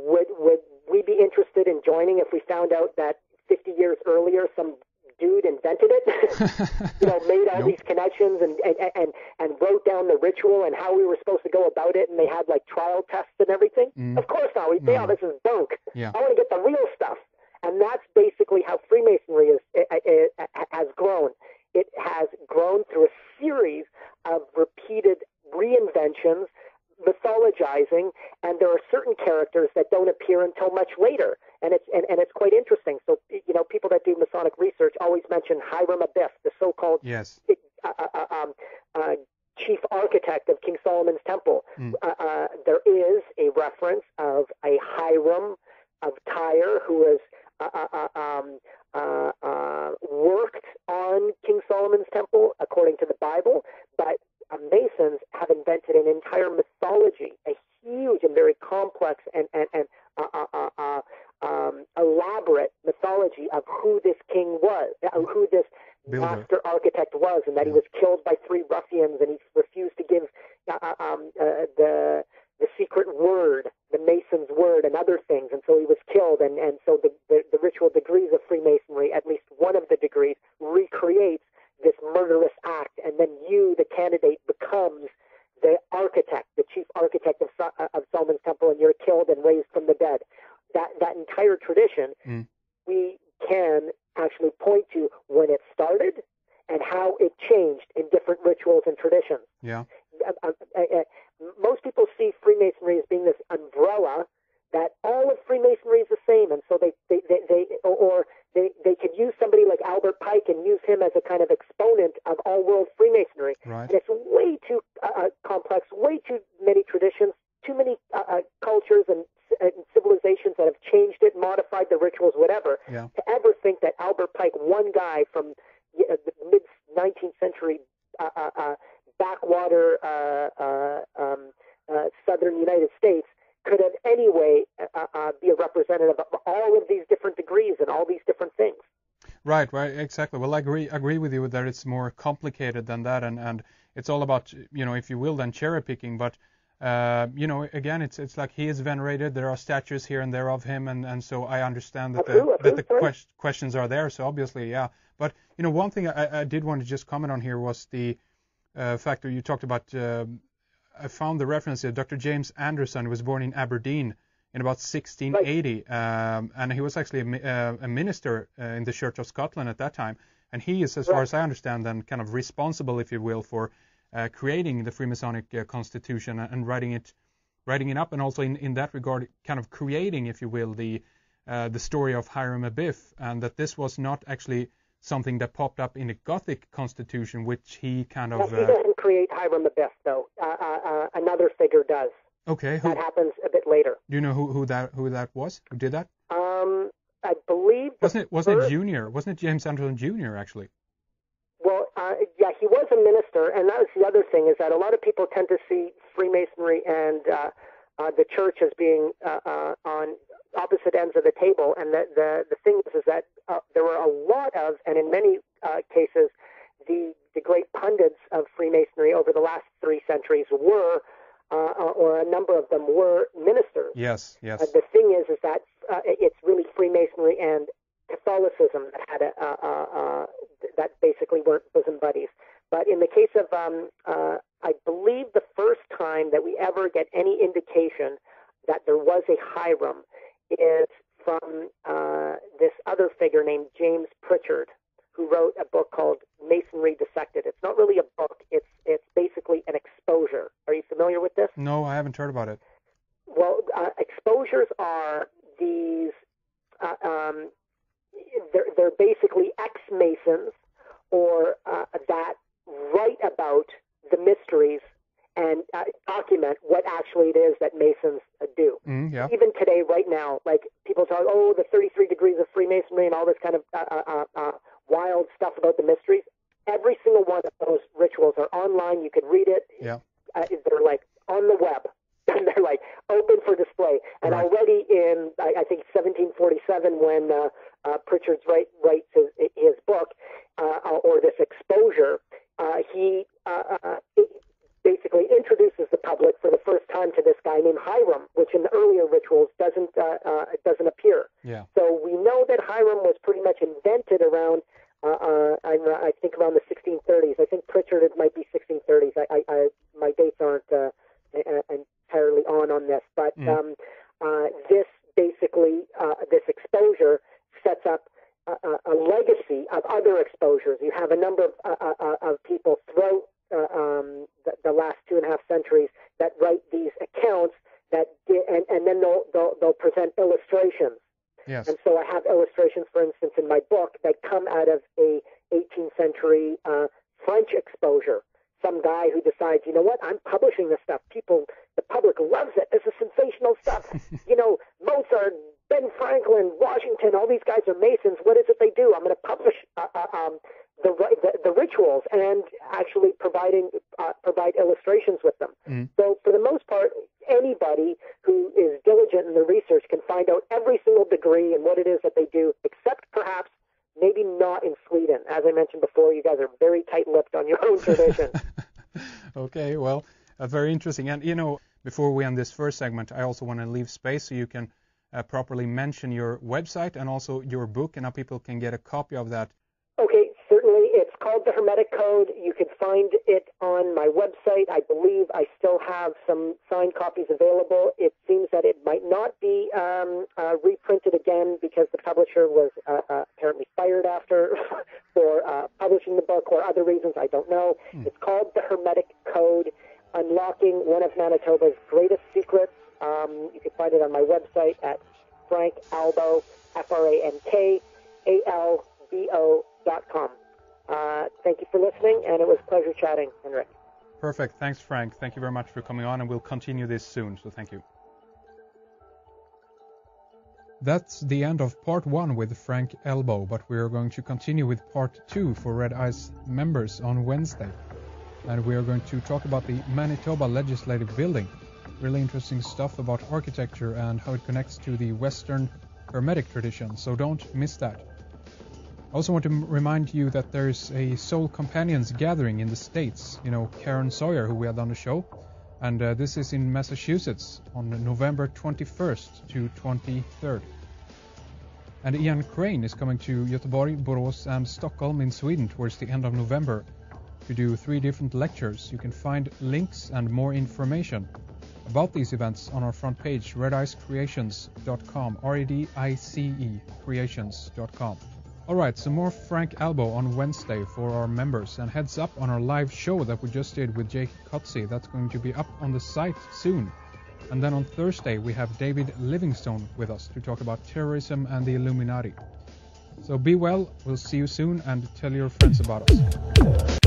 would we be interested in joining if we found out that 50 years earlier some dude invented it, made all these connections and wrote down the ritual and how we were supposed to go about it, and they had like trial tests and everything? Of course not. We'd say, oh, this is bunk. Yeah. I want to get the real stuff. And that's basically how Freemasonry has grown. It has grown through a series of repeated reinventions, mythologizing, and there are certain characters that don't appear until much later, and it's quite interesting. So people that do Masonic research always mention Hiram Abiff, the so-called chief architect of King Solomon's Temple. There is a reference of a Hiram of Tyre who has worked on King Solomon's Temple according to the Bible, but Masons have invented an entire mythology, a huge and very complex and elaborate mythology of who this king was, who this master architect was, and that he was killed by 3 ruffians, and he refused to give the secret word, the Mason's word, and other things, and so he was killed, and so the ritual degrees of Freemasonry, at least one of the degrees, recreates this murderous act, and then you, the candidate, becomes the architect, the chief architect of Solomon's Temple, and you're killed and raised from the dead. That entire tradition, we can actually point to when it started and how it changed in different rituals and traditions. Yeah. Most people see Freemasonry as being this umbrella that all of Freemasonry is the same, and so they could use somebody like Albert Pike and use him as a kind of exponent of all-world Freemasonry. Right. And it's way too complex, way too many traditions, too many cultures and civilizations that have changed it, modified the rituals, whatever. Yeah. To ever think that Albert Pike, one guy from the mid-19th century backwater southern United States, could in any way be a representative of all of these different degrees and all these different things. Right, exactly. Well, I agree with you that it's more complicated than that, and it's all about, if you will, then cherry picking. But again, it's like he is venerated. There are statues here and there of him, and so I understand that the questions are there. So obviously, yeah. But one thing I did want to just comment on here was the fact that you talked about. I found the reference here. Dr. James Anderson was born in Aberdeen in about 1680, and he was actually a minister in the Church of Scotland at that time. And he is, as far as I understand, then kind of responsible, if you will, for creating the Freemasonic Constitution and writing it up, and also in that regard, kind of creating, if you will, the story of Hiram Abiff, and that this was not actually something that popped up in the Gothic Constitution, which he kind of... he doesn't create Hiram Abiff, though. Another figure does. Okay. That happens a bit later. Do you know who that was? Who did that? I believe... Wasn't it Junior? Wasn't it James Anderson Jr., actually? Well, yeah, he was a minister, and that was the other thing, is that a lot of people tend to see Freemasonry and the church as being on opposite ends of the table, and the thing is that there were a lot of, and in many cases, the great pundits of Freemasonry over the last 3 centuries were, or a number of them were, ministers. Yes. The thing is that it's really Freemasonry and Catholicism that had that basically weren't bosom buddies. But in the case of, I believe the first time that we ever get any indication that there was a Hiram is from this other figure named James Pritchard, who wrote a book called Masonry Dissected. It's not really a book. It's basically an exposure. Are you familiar with this? No, I haven't heard about it. Well, exposures are these, they're basically ex-Masons or that write about the mysteries and document what actually it is that Masons do. Yeah. Even today, right now, like people talk, the 33 degrees of Freemasonry and all this kind of wild stuff about the mysteries. Every single one of those rituals are online. You can read it. Yeah. They're like on the web. And they're like open for display. And already in, I think, 1747, when Pritchard writes his book, or this exposure, he basically introduces the public for the first time to this guy named Hiram, which in the earlier rituals doesn't appear. Yeah. So we know that Hiram was pretty much invented around, I think around the 1630s. I think Pritchard, it might be 1630s. My dates aren't entirely on this, but this basically, this exposure sets up a legacy of other exposures. You have a number of people throughout the last 2.5 centuries that write these accounts and then they'll present illustrations. Yes. And so I have illustrations, for instance, in my book that come out of a 18th century French exposure. Some guy who decides, you know what, I'm publishing this stuff. The public loves it. This is sensational stuff. Mozart, Ben Franklin, Washington, all these guys are Masons. What is it they do? I'm going to publish the rituals and actually provide illustrations with them. So for the most part, anybody who is diligent in the research can find out every single degree and what it is that they do, except perhaps maybe not in Sweden. As I mentioned before, you guys are very tight-lipped on your own tradition. Okay, well, very interesting. And, before we end this first segment, I also want to leave space so you can properly mention your website and also your book, and how people can get a copy of that. Okay, certainly. It's called The Hermetic Code. You can find it on my website. I believe I still have some signed copies available. It seems that it might not be reprinted again because the publisher was apparently fired after for publishing the book, or other reasons, I don't know. It's called The Hermetic Code, Unlocking One of Manitoba's Greatest Secrets. You can find it on my website at Frank Albo, FrankalBO.com. Thank you for listening, and it was a pleasure chatting, Henrik. Perfect. Thanks, Frank. Thank you very much for coming on, and we'll continue this soon, so thank you. That's the end of part 1 with Frank Albo, but we're going to continue with part 2 for Red Eyes members on Wednesday. And we are going to talk about the Manitoba Legislative Building. Really interesting stuff about architecture and how it connects to the Western Hermetic tradition, so don't miss that. I also want to remind you that there's a Soul Companions gathering in the States. Karen Sawyer, who we had on the show. And this is in Massachusetts on November 21st to 23rd. And Ian Crane is coming to Göteborg, Borås and Stockholm in Sweden towards the end of November to do 3 different lectures. You can find links and more information about these events on our front page, redicecreations.com, REDICE creations.com. Alright, some more Frank Albo on Wednesday for our members, and heads up on our live show that we just did with Jake Kotze. That's going to be up on the site soon. And then on Thursday we have David Livingstone with us to talk about terrorism and the Illuminati. So be well, we'll see you soon, and tell your friends about us.